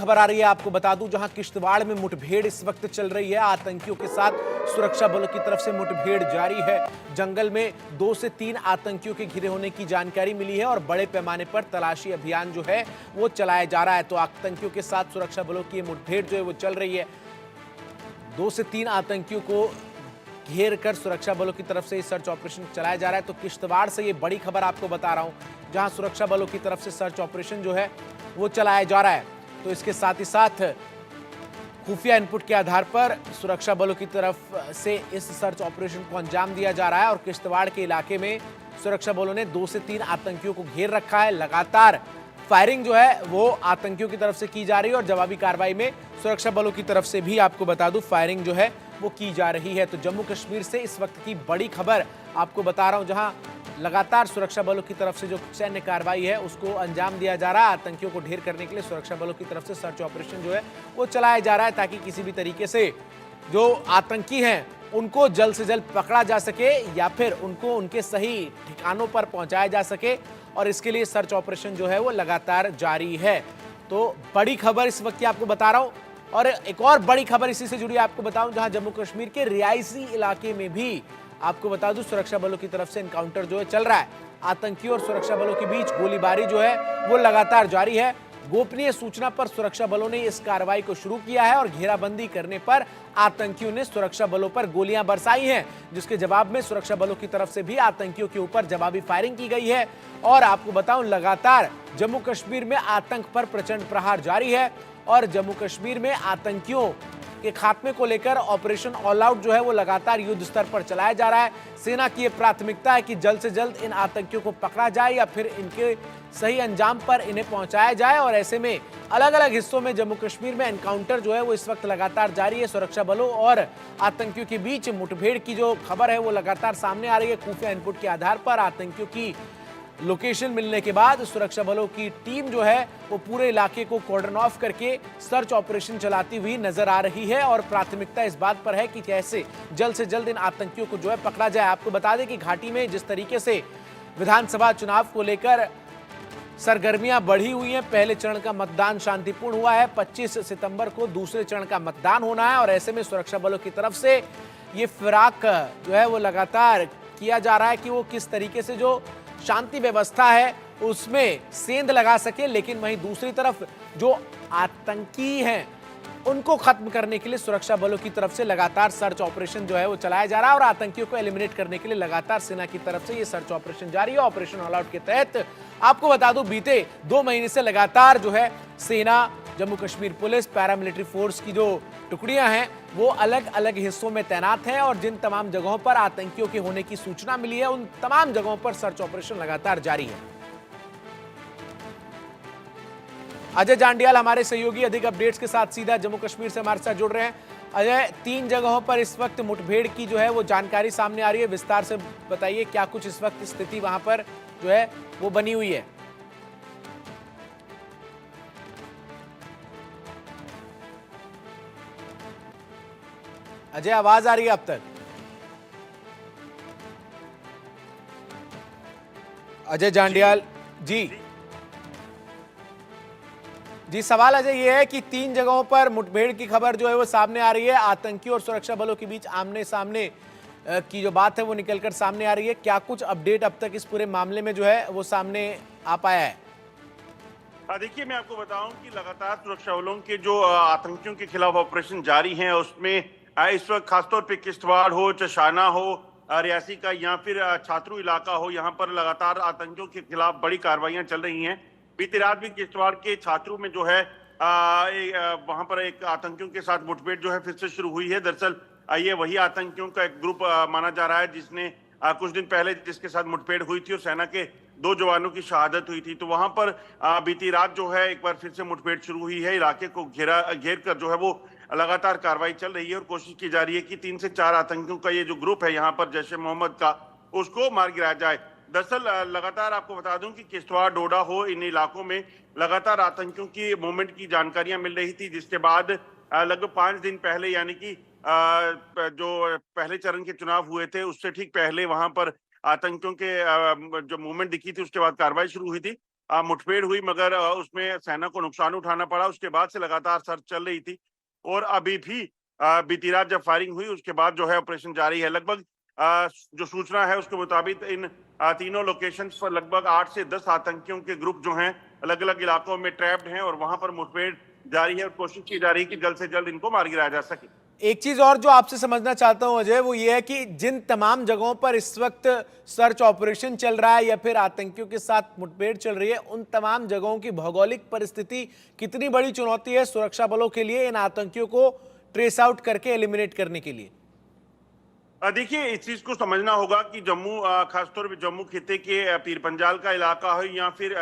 खबर आ रही है, आपको बता दूं, जहां किश्तवाड़ में मुठभेड़ इस वक्त चल रही है। आतंकियों के साथ सुरक्षा बलों की तरफ से मुठभेड़ जारी है। जंगल में 2 से 3 आतंकियों के घिरे होने की जानकारी मिली है और बड़े पैमाने पर तलाशी अभियान जो है वो चलाया जा रहा है। तो आतंकियों के साथ सुरक्षा बलों की मुठभेड़ जो है वो चल रही है। 2 से 3 आतंकियों को घेर कर सुरक्षा बलों की तरफ से सर्च ऑपरेशन चलाया जा रहा है। तो किश्तवाड़ से ये बड़ी खबर आपको बता रहा हूं, जहां सुरक्षा बलों की तरफ से सर्च ऑपरेशन जो है वो चलाया जा रहा है। तो इसके साथ ही साथ खुफिया इनपुट के आधार पर सुरक्षा बलों की तरफ से इस सर्च ऑपरेशन को अंजाम दिया जा रहा है और किश्तवाड़ के इलाके में सुरक्षा बलों ने 2 से 3 आतंकियों को घेर रखा है। लगातार फायरिंग जो है वो आतंकियों की तरफ से की जा रही है और जवाबी कार्रवाई में सुरक्षा बलों की तरफ से भी आपको बता दूं फायरिंग जो है वो की जा रही है। तो जम्मू कश्मीर से इस वक्त की बड़ी खबर आपको बता रहा हूं, जहां लगातार सुरक्षा बलों की तरफ से जो सैन्य कार्रवाई है उसको अंजाम दिया जा रहा है। आतंकियों को ढेर करने के लिए सुरक्षा बलों की तरफ से सर्च ऑपरेशन जो है वो चलाया जा रहा है, ताकि किसी भी तरीके से जो आतंकी हैं उनको जल्द से जल्द पकड़ा जा सके या फिर उनको उनके सही ठिकानों पर पहुंचाया जा सके। और इसके लिए सर्च ऑपरेशन जो है वो लगातार जारी है। तो बड़ी खबर इस वक्त की आपको बता रहा हूं। और एक और बड़ी खबर इसी से जुड़ी आपको बताऊं, जहां जम्मू कश्मीर के रियासी इलाके में भी आपको बता दूं सुरक्षा बलों की तरफ से एनकाउंटर जो है चल रहा है। आतंकियों और सुरक्षा बलों के बीच गोलीबारी जो है वो लगातार जारी है। गोपनीय सूचना पर सुरक्षा बलों ने इस कार्रवाई को शुरू किया है और घेराबंदी करने पर आतंकियों ने सुरक्षा बलों पर गोलियां बरसाई हैं, जिसके जवाब में सुरक्षा बलों की तरफ से भी आतंकियों के ऊपर जवाबी फायरिंग की गई है। और आपको बताऊं, लगातार जम्मू कश्मीर में आतंक पर प्रचंड प्रहार जारी है और जम्मू कश्मीर में आतंकियों के खात्मे को लेकर ऑपरेशन ऑल आउट जो है वो लगातार युद्ध स्तर पर चलाया जा रहा है। सेना की यह प्राथमिकता है कि जल्द से जल्द इन आतंकियों को पकड़ा जाए या फिर इनके सही अंजाम पर इन्हें पहुंचाया जाए। और ऐसे में अलग अलग हिस्सों में जम्मू कश्मीर में एनकाउंटर जो है वो इस वक्त लगातार जारी है। सुरक्षा बलों और आतंकियों के बीच मुठभेड़ की जो खबर है वो लगातार सामने आ रही है। खुफिया इनपुट के आधार पर आतंकियों की लोकेशन मिलने के बाद सुरक्षा बलों की टीम जो है वो पूरे इलाके को कॉर्डन ऑफ करके सर्च ऑपरेशन चलाती हुई नजर आ रही है और प्राथमिकता इस बात पर है कि कैसे जल्द से जल्द इन आतंकियों को जो है पकड़ा जाए। आपको बता दें कि घाटी में जिस तरीके से विधानसभा चुनाव को लेकर सरगर्मियां बढ़ी हुई हैं, पहले चरण का मतदान शांतिपूर्ण हुआ है। 25 सितंबर को दूसरे चरण का मतदान होना है और ऐसे में सुरक्षा बलों की तरफ से ये फिराक जो है वो लगातार किया जा रहा है कि वो किस तरीके से जो शांति व्यवस्था है उसमें सेंध लगा सके। लेकिन वहीं दूसरी तरफ जो आतंकी हैं उनको खत्म करने के लिए सुरक्षा बलों की तरफ से लगातार सर्च ऑपरेशन जो है वो चलाया जा रहा है और आतंकियों को एलिमिनेट करने के लिए लगातार सेना की तरफ से ये सर्च ऑपरेशन जारी है। ऑपरेशन ऑल आउट के तहत आपको बता दूं, बीते 2 महीने से लगातार जो है सेना, Jammu Kashmir police, paramilitary force की जो टुकड़ियां हैं वो अलग अलग हिस्सों में तैनात हैं और जिन तमाम जगहों पर आतंकियों के होने की सूचना मिली है उन तमाम जगहों पर सर्च ऑपरेशन लगातार जारी है। अजय जांडियाल हमारे सहयोगी अधिक अपडेट्स के साथ सीधा जम्मू कश्मीर से हमारे साथ जुड़ रहे हैं। अजय, 3 जगहों पर इस वक्त मुठभेड़ की जो है वो जानकारी सामने आ रही है, विस्तार से बताइए क्या कुछ इस वक्त स्थिति वहां पर जो है वो बनी हुई है। अजय, आवाज आ रही है अब तक? अजय जांडियाल जी जी, सवाल अजय ये है कि 3 जगहों पर मुठभेड़ की खबर जो है वो सामने आ रही है। आतंकी और सुरक्षा बलों के बीच आमने सामने की जो बात है वो निकलकर सामने आ रही है। क्या कुछ अपडेट अब तक इस पूरे मामले में जो है वो सामने आ पाया है? देखिए, मैं आपको बताऊं कि लगातार सुरक्षा बलों के जो आतंकियों के खिलाफ ऑपरेशन जारी है उसमें इस वक्त खासतौर पे किश्तवाड़ हो, चशाना हो, रियासी का या फिर छात्रू इलाका हो, यहाँ पर लगातार आतंकियों के खिलाफ बड़ी कार्रवाइयां चल रही हैं। बीती रात भी किश्तवाड़ के छात्रू में जो है वहां पर एक आतंकियों के साथ मुठभेड़ जो है फिर से शुरू हुई है। दरअसल ये वही आतंकियों का एक ग्रुप माना जा रहा है जिसने कुछ दिन पहले जिसके साथ मुठभेड़ हुई थी और सेना के 2 जवानों की शहादत हुई थी। तो वहां पर बीती रात जो है एक बार फिर से मुठभेड़ शुरू हुई है। इलाके को घेर कर जो है वो लगातार कार्रवाई चल रही है और कोशिश की जा रही है कि 3 से 4 आतंकियों का ये जो ग्रुप है यहाँ पर जैश ए मोहम्मद का, उसको मार गिराया जाए। दरअसल लगातार आपको बता दूं कि किश्तवाड़, डोडा हो, इन इलाकों में लगातार आतंकियों की मूवमेंट की जानकारियां मिल रही थी, जिसके बाद लगभग 5 दिन पहले यानी कि जो पहले चरण के चुनाव हुए थे उससे ठीक पहले वहां पर आतंकियों के जो मूवमेंट दिखी थी उसके बाद कार्रवाई शुरू हुई थी। मुठभेड़ हुई, मगर उसमें सेना को नुकसान उठाना पड़ा। उसके बाद से लगातार सर्च चल रही थी और अभी भी बीती रात जब फायरिंग हुई उसके बाद जो है ऑपरेशन जारी है। लगभग जो सूचना है उसके मुताबिक इन तीनों लोकेशंस पर लगभग 8 से 10 आतंकियों के ग्रुप जो हैं अलग अलग इलाकों में ट्रैप्ड हैं और वहां पर मुठभेड़ जारी है और कोशिश की जा रही है कि जल्द से जल्द इनको मार गिराया जा सके। एक चीज और जो आपसे समझना चाहता हूं अजय, वो ये है कि जिन तमाम जगहों पर इस वक्त सर्च ऑपरेशन चल रहा है या फिर आतंकियों के साथ मुठभेड़ चल रही है, उन तमाम जगहों की भौगोलिक परिस्थिति कितनी बड़ी चुनौती है सुरक्षा बलों के लिए इन आतंकियों को ट्रेस आउट करके एलिमिनेट करने के लिए? देखिए, इस चीज को समझना होगा कि जम्मू, खासतौर पर जम्मू खिते के पीर पंजाल का इलाका हो या फिर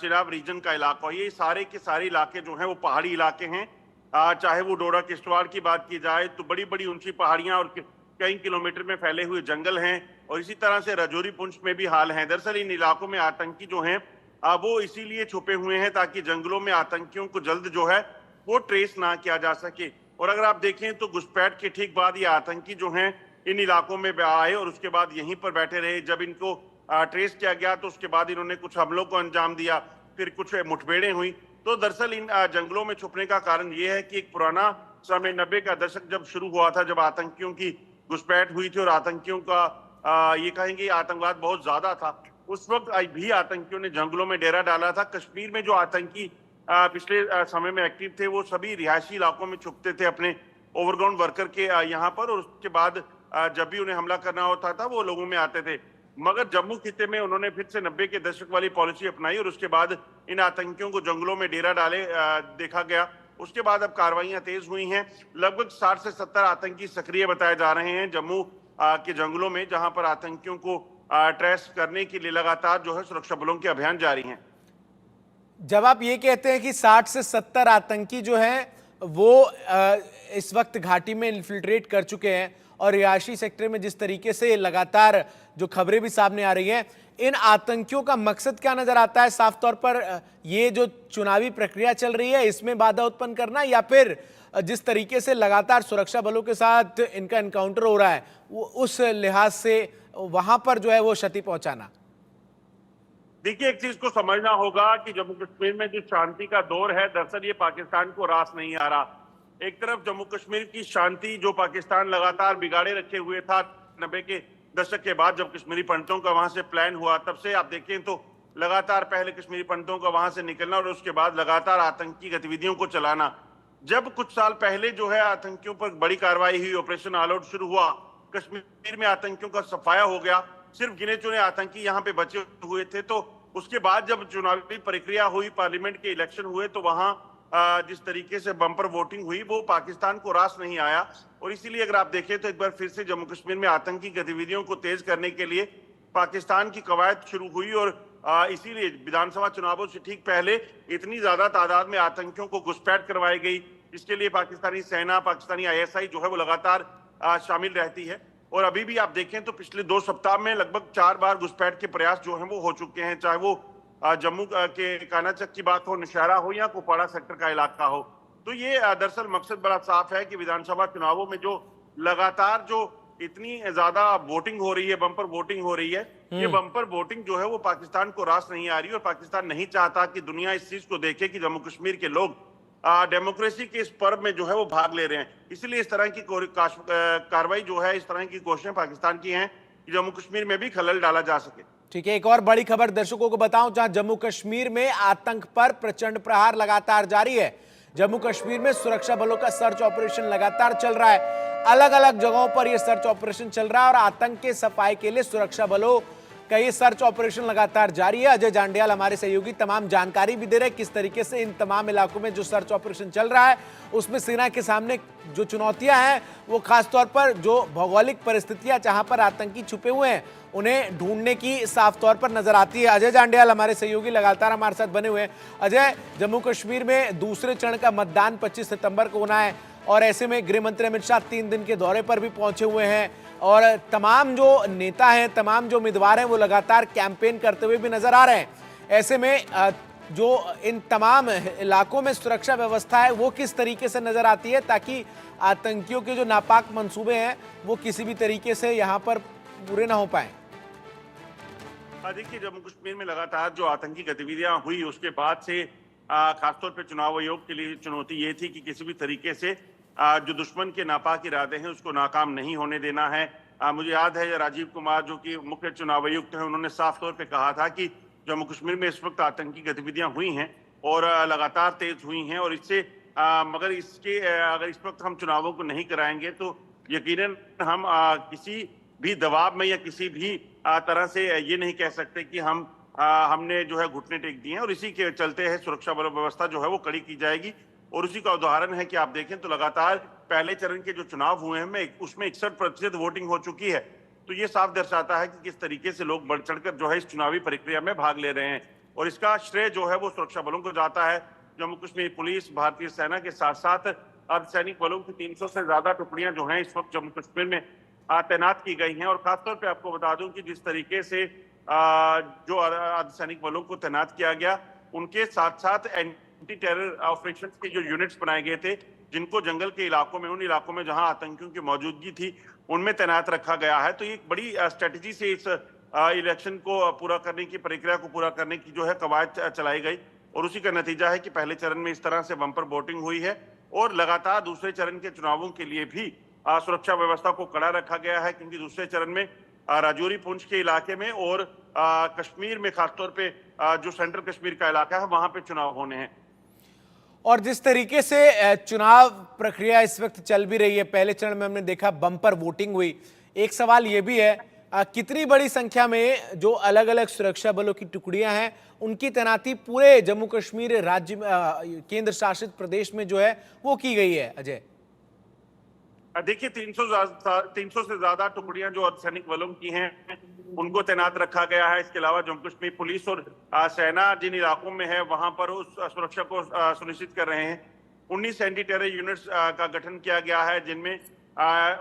चिनाब रीजन का इलाका हो, ये सारे के सारे इलाके जो हैं वो पहाड़ी इलाके हैं। चाहे वो डोडा किश्तवाड़ की बात की जाए तो बड़ी बड़ी ऊंची पहाड़ियां और कई किलोमीटर में फैले हुए जंगल हैं और इसी तरह से राजौरी पुंछ में भी हाल है। दरअसल इन इलाकों में आतंकी जो हैं वो इसीलिए छुपे हुए हैं ताकि जंगलों में आतंकियों को जल्द जो है वो ट्रेस ना किया जा सके। और अगर आप देखें तो घुसपैठ के ठीक बाद ये आतंकी जो हैं इन इलाकों में आए और उसके बाद यहीं पर बैठे रहे। जब इनको ट्रेस किया गया तो उसके बाद इन्होंने कुछ हमलों को अंजाम दिया, फिर कुछ मुठभेड़ें हुई। तो दरअसल इन जंगलों में छुपने का कारण यह है कि एक पुराना समय 90 का दशक जब शुरू हुआ था, जब आतंकियों की घुसपैठ हुई थी और आतंकियों का ये कहेंगे आतंकवाद बहुत ज्यादा था, उस वक्त भी आतंकियों ने जंगलों में डेरा डाला था। कश्मीर में जो आतंकी पिछले समय में एक्टिव थे वो सभी रिहायशी इलाकों में छुपते थे अपने ओवरग्राउंड वर्कर के यहाँ पर, और उसके बाद जब भी उन्हें हमला करना होता था वो लोगों में आते थे। मगर जम्मू खिते में उन्होंने फिर से 90 के दशक वाली पॉलिसी अपनाई और उसके बाद इन आतंकियों को जंगलों में डेरा डाले देखा गया। उसके बाद अब कार्रवाइयां तेज हुई हैं। लगभग 60 से 70 आतंकी सक्रिय बताए जा रहे हैं जम्मू के जंगलों में, जहां पर आतंकियों को ट्रेस करने के लिए लगातार जो है सुरक्षा बलों के अभियान जारी हैं। जब आप ये कहते हैं कि 60 से 70 आतंकी जो हैं वो इस वक्त घाटी में इन्फिल्ट्रेट कर चुके हैं और रिहायशी सेक्टर में जिस तरीके से लगातार जो खबरें भी सामने आ रही हैं, इन आतंकियों का मकसद क्या नजर आता है? साफ तौर पर ये जो चुनावी प्रक्रिया चल रही है इसमें बाधा उत्पन्न करना, या फिर जिस तरीके से लगातार सुरक्षा बलों के साथ इनका एनकाउंटर हो रहा है वो उस लिहाज से वहां पर जो है वो क्षति पहुंचाना? देखिए, एक चीज को समझना होगा कि जम्मू कश्मीर में जो शांति का दौर है, दरअसल ये पाकिस्तान को रास नहीं आ रहा। एक तरफ जम्मू कश्मीर की शांति जो पाकिस्तान लगातार बिगाड़े रखे हुए था 90 के दशक के बाद, जब कश्मीरी पंडितों का वहां से प्लान हुआ, तब से आप देखें तो लगातार पहले कश्मीरी पंडितों का वहां से निकलना और उसके बाद लगातार आतंकी गतिविधियों को चलाना। जब कुछ साल पहले जो है आतंकियों पर बड़ी कार्रवाई हुई, ऑपरेशन ऑल आउट शुरू हुआ, कश्मीर में आतंकियों का सफाया हो गया, सिर्फ गिने चुने आतंकी यहाँ पे बचे हुए थे। तो उसके बाद जब चुनावी प्रक्रिया हुई, पार्लियामेंट के इलेक्शन हुए, तो वहां जिस तरीके से बम्पर वोटिंग हुई वो पाकिस्तान को रास नहीं आया। और इसीलिए अगर आप देखें तो एक बार फिर से जम्मू कश्मीर में आतंकी गतिविधियों को तेज करने के लिए पाकिस्तान की कवायद शुरू हुई और इसीलिए विधानसभा चुनावों से ठीक पहले इतनी ज्यादा तादाद में आतंकियों को घुसपैठ करवाई गई। इसके लिए पाकिस्तानी सेना, पाकिस्तानी ISI जो है वो लगातार शामिल रहती है। और अभी भी आप देखें तो पिछले 2 सप्ताह में लगभग 4 बार घुसपैठ के प्रयास जो हैं वो हो चुके हैं, चाहे वो जम्मू के कानाचक की बात हो, नौशहरा हो या कुपवाड़ा सेक्टर का इलाका हो। तो ये दरअसल मकसद बड़ा साफ है कि विधानसभा चुनावों में जो लगातार जो इतनी ज्यादा वोटिंग हो रही है, बम्पर वोटिंग हो रही है, ये बम्पर वोटिंग जो है वो पाकिस्तान को रास नहीं आ रही और पाकिस्तान नहीं चाहता कि दुनिया इस चीज को देखे कि जम्मू कश्मीर के लोग डेमोक्रेसी के इस पर्व में जो है वो भाग ले रहे हैं। इसलिए इस तरह की कार्रवाई जो है, इस तरह की कोशिशें पाकिस्तान की हैं कि जम्मू कश्मीर में भी खलल डाला जा सके। ठीक है, एक और बड़ी खबर दर्शकों को बताऊं, जहां जम्मू कश्मीर में आतंक पर प्रचंड प्रहार लगातार जारी है। जम्मू कश्मीर में सुरक्षा बलों का सर्च ऑपरेशन लगातार चल रहा है। अलग अलग जगहों पर यह सर्च ऑपरेशन चल रहा है और आतंक के सफाई के लिए सुरक्षा बलों का ये सर्च ऑपरेशन लगातार जारी है। अजय जांडियाल हमारे सहयोगी तमाम जानकारी भी दे रहे हैं किस तरीके से इन तमाम इलाकों में जो सर्च ऑपरेशन चल रहा है उसमें सेना के सामने जो चुनौतियां हैं वो खासतौर पर जो भौगोलिक परिस्थितियां जहां पर आतंकी छुपे हुए हैं उन्हें ढूंढने की साफ तौर पर नजर आती है। अजय जांडियाल हमारे सहयोगी लगातार हमारे साथ बने हुए हैं। अजय, जम्मू कश्मीर में दूसरे चरण का मतदान 25 सितंबर को होना है और ऐसे में गृह मंत्री अमित शाह 3 दिन के दौरे पर भी पहुंचे हुए हैं और तमाम जो नेता हैं, तमाम जो उम्मीदवार हैं वो लगातार कैंपेन करते हुए भी नजर आ रहे हैं। ऐसे में जो इन तमाम इलाकों में सुरक्षा व्यवस्था है वो किस तरीके से नजर आती है ताकि आतंकियों के जो नापाक मंसूबे हैं वो किसी भी तरीके से यहाँ पर पूरे ना हो पाए? देखिए, जम्मू कश्मीर में लगातार जो आतंकी गतिविधियां हुई उसके बाद से खासतौर पे चुनाव आयोग के लिए चुनौती ये थी कि किसी भी तरीके से जो दुश्मन के नापाक इरादे हैं उसको नाकाम नहीं होने देना है। मुझे याद है राजीव कुमार जो कि मुख्य चुनाव आयुक्त हैं, उन्होंने साफ तौर पे कहा था कि जम्मू कश्मीर में इस वक्त आतंकी गतिविधियां हुई हैं और लगातार तेज हुई हैं और इससे मगर इसके अगर इस वक्त हम चुनावों को नहीं कराएंगे तो यकीनन हम किसी भी दबाव में या किसी भी तरह से ये नहीं कह सकते कि हमने जो है घुटने टेक दिए हैं और इसी के चलते है सुरक्षा बल व्यवस्था जो है वो कड़ी की जाएगी। और उसी का उदाहरण है कि आप देखें तो लगातार पहले चरण के जो चुनाव हुए हैं उसमें 61% वोटिंग हो चुकी है। तो ये साफ दर्शाता है कि किस तरीके से लोग बढ़ चढ़कर जो है इस चुनावी प्रक्रिया में भाग ले रहे हैं और इसका श्रेय जो है वो सुरक्षा बलों को जाता है। जम्मू कश्मीर पुलिस, भारतीय सेना के साथ साथ अर्धसैनिक बलों की 300 से ज्यादा टुकड़ियां जो हैं इस वक्त जम्मू कश्मीर में तैनात की गई हैं। और खासतौर पे आपको बता दूं कि जिस तरीके से जो अर्धसैनिक बलों को तैनात किया गया, उनके साथ साथ एंटी टेरर ऑपरेशन के जो यूनिट्स बनाए गए थे, जिनको जंगल के इलाकों में, उन इलाकों में जहां आतंकियों की मौजूदगी थी, उनमें तैनात रखा गया है। तो ये एक बड़ी स्ट्रेटेजी से इस इलेक्शन को पूरा करने की, प्रक्रिया को पूरा करने की जो है कवायद चलाई गई और उसी का नतीजा है कि पहले चरण में इस तरह से बम्पर वोटिंग हुई है और लगातार दूसरे चरण के चुनावों के लिए भी सुरक्षा व्यवस्था को कड़ा रखा गया है, क्योंकि दूसरे चरण में राजौरी, पुंछ के इलाके में और कश्मीर में खासतौर पे जो सेंट्रल कश्मीर का इलाका है वहां पे चुनाव होने हैं। और जिस तरीके से चुनाव प्रक्रिया इस वक्त चल भी रही है, पहले चरण में हमने देखा बम्पर वोटिंग हुई। एक सवाल ये भी है, कितनी बड़ी संख्या में जो अलग अलग सुरक्षा बलों की टुकड़ियां हैं उनकी तैनाती पूरे जम्मू कश्मीर राज्य केंद्र शासित प्रदेश में जो है वो की गई है? अजय, देखिए, 300 से ज्यादा टुकड़ियां जो अर्धसैनिक बलों की हैं उनको तैनात रखा गया है। इसके अलावा जम्मू कश्मीर पुलिस और सेना जिन इलाकों में है वहां पर उस सुरक्षा को सुनिश्चित कर रहे हैं। 19 एंटी टेरर यूनिट्स का गठन किया गया है, जिनमें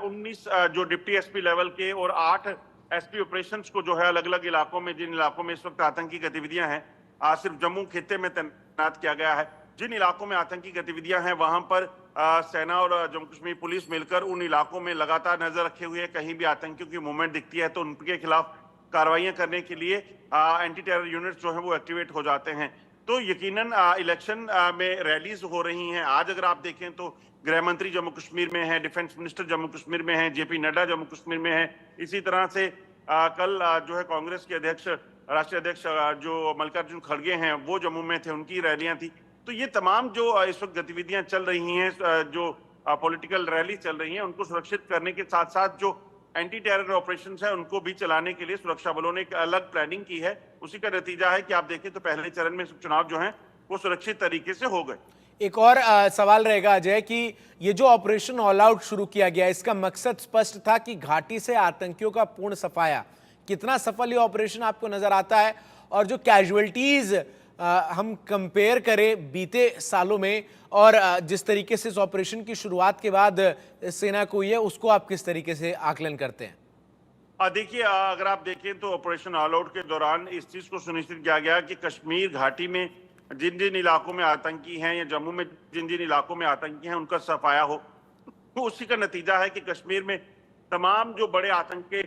19 जो डिप्टी एसपी लेवल के और 8 एसपी ऑपरेशंस को जो है अलग अलग इलाकों में, जिन इलाकों में इस वक्त आतंकी गतिविधियां हैं, सिर्फ जम्मू खित्ते में तैनात किया गया है। जिन इलाकों में आतंकी गतिविधियां हैं वहां पर सेना और जम्मू कश्मीर पुलिस मिलकर उन इलाकों में लगातार नजर रखे हुए, कहीं भी आतंकियों की मूवमेंट दिखती है तो उनके खिलाफ कार्रवाइयां करने के लिए एंटी टेरर यूनिट्स जो है वो एक्टिवेट हो जाते हैं। तो यकीनन इलेक्शन में रैलीज हो रही हैं। आज अगर आप देखें तो गृह मंत्री जम्मू कश्मीर में है, डिफेंस मिनिस्टर जम्मू कश्मीर में है, जेपी नड्डा जम्मू कश्मीर में है। इसी तरह से कल जो है कांग्रेस के अध्यक्ष, राष्ट्रीय अध्यक्ष जो मल्लिकार्जुन खड़गे हैं वो जम्मू में थे, उनकी रैलियां थी। तो ये तमाम जो इस वक्त गतिविधियां चल रही हैं, जो पॉलिटिकल रैली चल रही हैं, उनको सुरक्षित करने के साथ साथ जो एंटी टेरर ऑपरेशंस है उनको भी चलाने के लिए सुरक्षा बलों ने एक अलग प्लानिंग की है। उसी का नतीजा है कि आप देखें तो पहले चरण में चुनाव जो हैं वो सुरक्षित तरीके से हो गए। एक और सवाल रहेगा अजय कि ये जो ऑपरेशन ऑल आउट शुरू किया गया, इसका मकसद स्पष्ट था कि घाटी से आतंकियों का पूर्ण सफाया। कितना सफल ये ऑपरेशन आपको नजर आता है? और जो कैजुअलिटीज हम कंपेयर करें बीते सालों में और जिस तरीके से इस ऑपरेशन की शुरुआत के बाद सेना को हुई है, उसको आप किस तरीके से आकलन करते हैं? देखिए, अगर आप देखें तो ऑपरेशन ऑल आउट के दौरान इस चीज को सुनिश्चित किया गया कि कश्मीर घाटी में जिन जिन इलाकों में आतंकी हैं या जम्मू में जिन जिन इलाकों में आतंकी हैं उनका सफाया हो। तो उसी का नतीजा है कि कश्मीर में तमाम जो बड़े आतंक के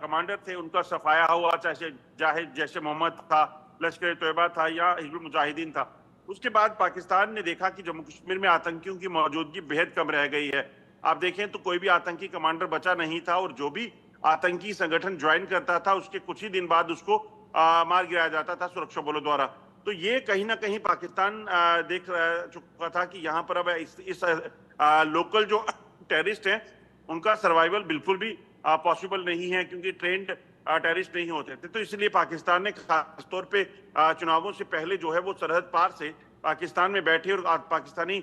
कमांडर थे उनका सफाया हुआ, चाहे जैश ए मोहम्मद था, लश्कर ए तोयबा था या हिजबुल मुजाहिदीन था। उसके बाद पाकिस्तान ने देखा कि जम्मू कश्मीर में आतंकियों की मौजूदगी बेहद कम रह गई है। आप देखें तो कोई भी आतंकी कमांडर बचा नहीं था और जो भी आतंकी संगठन ज्वाइन करता था उसके कुछ ही दिन बाद उसको मार गिराया जाता था सुरक्षा बलों द्वारा। तो ये कहीं ना कहीं पाकिस्तान देख चुका था कि यहाँ पर अब इस लोकल जो टेररिस्ट हैं उनका सर्वाइवल बिल्कुल भी पॉसिबल नहीं है, क्योंकि ट्रेंड टेररिस्ट नहीं होते थे। तो इसलिए पाकिस्तान ने खासतौर पे चुनावों से पहले जो है वो सरहद पार से पाकिस्तान में बैठे और पाकिस्तानी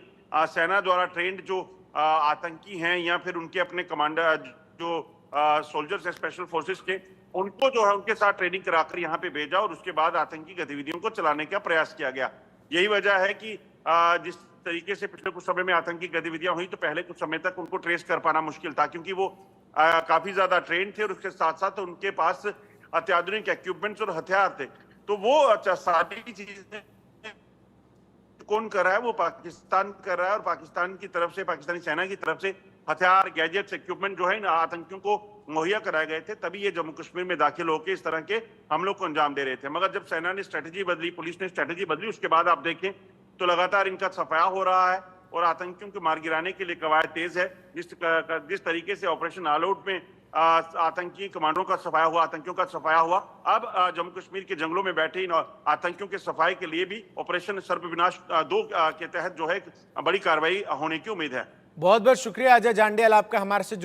सेना द्वारा ट्रेंड जो आतंकी हैं या फिर उनके अपने कमांडर जो सोल्जर्स है स्पेशल फोर्सेस के, उनको जो है उनके साथ ट्रेनिंग कराकर यहाँ पे भेजा और उसके बाद आतंकी गतिविधियों को चलाने का प्रयास किया गया। यही वजह है कि जिस तरीके से पिछले कुछ समय में आतंकी गतिविधियां हुई तो पहले कुछ समय तक उनको ट्रेस कर पाना मुश्किल था, क्योंकि वो काफी ज्यादा ट्रेन थे और उसके साथ साथ उनके पास अत्याधुनिक इक्विपमेंट्स और हथियार थे। तो वो सारी चीजें कौन कर रहा है? वो पाकिस्तान कर रहा है और पाकिस्तान की तरफ से, पाकिस्तानी सेना की तरफ से हथियार, गैजेट्स, इक्विपमेंट जो है इन आतंकियों को मुहैया कराए गए थे, तभी ये जम्मू कश्मीर में दाखिल होकर इस तरह के हमलों को अंजाम दे रहे थे। मगर जब सेना ने स्ट्रेटेजी बदली, पुलिस ने स्ट्रेटेजी बदली, उसके बाद आप देखें तो लगातार इनका सफाया हो रहा है और आतंकियों को मार गिराने के लिए कवायद तेज है। जिस तरीके से ऑपरेशन ऑल आउट में आतंकी कमांडरों का सफाया हुआ, आतंकियों का सफाया हुआ, अब जम्मू कश्मीर के जंगलों में बैठे इन आतंकियों के सफाई के लिए भी ऑपरेशन सर्वविनाश 2 के तहत जो है बड़ी कार्रवाई होने की उम्मीद है। बहुत बहुत शुक्रिया अजय जांडेल आपका हमारे से